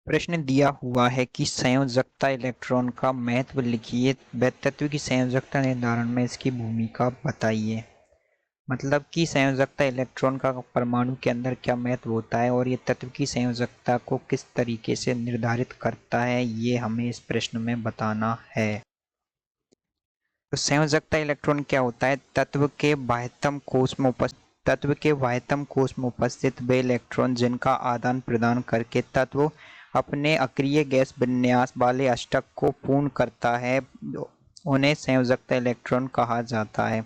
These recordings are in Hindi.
प्रश्न दिया हुआ है कि संयोजकता इलेक्ट्रॉन का महत्व लिखिए व तत्व की संयोजकता निर्धारण में इसकी भूमिका बताइए। मतलब कि संयोजकता इलेक्ट्रॉन का परमाणु के अंदर क्या महत्व होता है और ये तत्व की संयोजकता को किस तरीके से निर्धारित करता है, ये हमें इस प्रश्न में बताना है। तो संयोजकता इलेक्ट्रॉन क्या होता है? तत्व के बाह्यतम कोश में उपस्थित वे इलेक्ट्रॉन जिनका आदान प्रदान करके तत्व अपने अक्रिय गैस विन्यास वाले अष्टक को पूर्ण करता है, उन्हें संयोजकता इलेक्ट्रॉन कहा जाता है।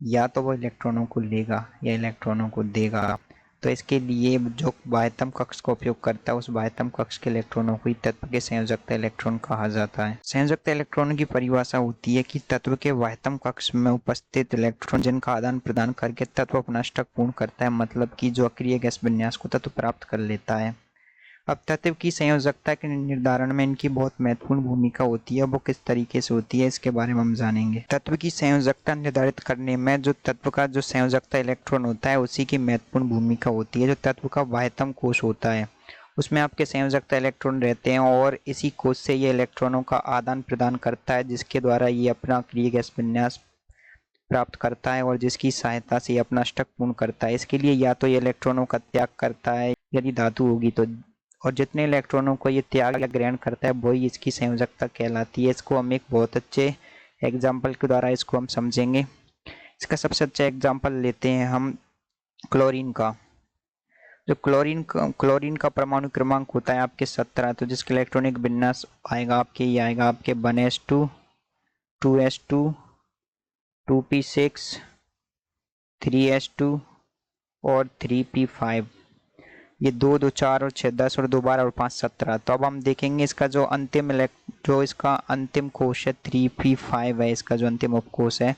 या तो वो इलेक्ट्रॉनों को लेगा या इलेक्ट्रॉनों को देगा। तो इसके लिए जो बाह्यतम कक्ष का उपयोग करता है, उस बाह्यतम कक्ष के इलेक्ट्रॉनों को ही तत्व के संयोजकता इलेक्ट्रॉन कहा जाता है। संयोजकता इलेक्ट्रॉन की परिभाषा होती है कि तत्व के बाह्यतम कक्ष में उपस्थित इलेक्ट्रॉन जिनका आदान प्रदान करके तत्व अपना अष्टक पूर्ण करता है, मतलब कि जो अक्रिय गैस विन्यास को तत्व प्राप्त कर लेता है। अब तत्व की संयोजकता के निर्धारण में इनकी बहुत महत्वपूर्ण भूमिका होती है। वो किस तरीके से होती है, इसके बारे में हम जानेंगे। तत्व की संयोजकता निर्धारित करने में जो तत्व का जो संयोजकता इलेक्ट्रॉन होता है, उसी की महत्वपूर्ण भूमिका होती है। जो तत्व का बाह्यतम कोश होता है, उसमें आपके संयोजकता इलेक्ट्रॉन रहते हैं और इसी कोश से ये इलेक्ट्रॉनों का आदान प्रदान करता है, जिसके द्वारा ये अपना अक्रिय गैस विन्यास प्राप्त करता है और जिसकी सहायता से ये अपना अष्टक पूर्ण करता है। इसके लिए या तो ये इलेक्ट्रॉनों का त्याग करता है यदि धातु होगी तो, और जितने इलेक्ट्रॉनों को ये त्याग या ग्रहण करता है वही इसकी संयोजकता कहलाती है। इसको हम एक बहुत अच्छे एग्जाम्पल के द्वारा इसको हम समझेंगे। इसका सबसे अच्छा एग्जाम्पल लेते हैं हम क्लोरीन का। जो क्लोरीन का परमाणु क्रमांक होता है आपके 17, तो जिसके इलेक्ट्रॉनिक विन्यास आएगा आपके ये आएगा आपके 1s2 2s2 2p6 3s2 और 3p5। ये 2 2 4 और 6 10 और 2 12 और 5 17। तो अब हम देखेंगे इसका जो इसका अंतिम कोश है 3p5 है, इसका जो अंतिम उपकोश है।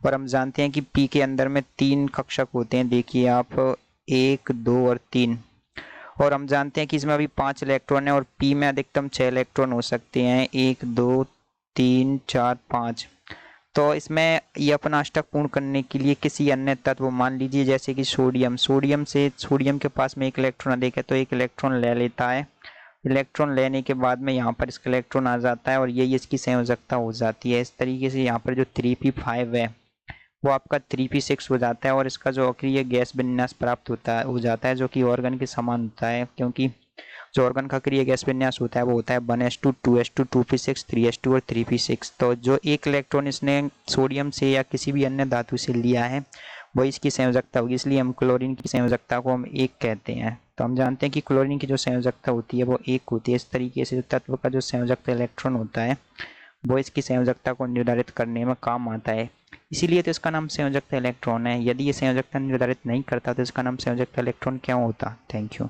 और हम जानते हैं कि p के अंदर में 3 कक्षक होते हैं, देखिए आप 1 2 और 3। और हम जानते हैं कि इसमें अभी 5 इलेक्ट्रॉन है और p में अधिकतम 6 इलेक्ट्रॉन हो सकते हैं, 1 2 3 4 5। तो इसमें ये अपना अष्टक पूर्ण करने के लिए किसी अन्य तत्व, मान लीजिए जैसे कि सोडियम के पास में एक इलेक्ट्रॉन अधिक है, तो एक इलेक्ट्रॉन ले लेता है। इलेक्ट्रॉन लेने के बाद में यहाँ पर इसका इलेक्ट्रॉन आ जाता है और यही इसकी संयोजकता हो जाती है। इस तरीके से यहाँ पर जो 3p5 है वो आपका 3p6 हो जाता है और इसका जो अक्रिय गैस विन्यास प्राप्त हो जाता है, जो कि ऑर्गन के समान होता है, क्योंकि जो ऑर्गन का अक्रिय गैस विन्यास होता है वो होता है 1s2 2s2 2p6 3s2 और 3p6। तो जो एक इलेक्ट्रॉन इसने सोडियम से या किसी भी अन्य धातु से लिया है वही इसकी संयोजकता होगी, इसलिए हम क्लोरीन की संयोजकता को हम 1 कहते हैं। तो हम जानते हैं कि क्लोरीन की जो संयोजकता होती है वो 1 होती है। इस तरीके से तत्व का जो संयोजकता इलेक्ट्रॉन होता है वो इसकी संयोजकता को निर्धारित करने में काम आता है, इसीलिए तो इसका नाम संयोजकता इलेक्ट्रॉन है। यदि ये संयोजकता निर्धारित नहीं करता तो इसका नाम संयोजकता इलेक्ट्रॉन क्यों होता? Thank you.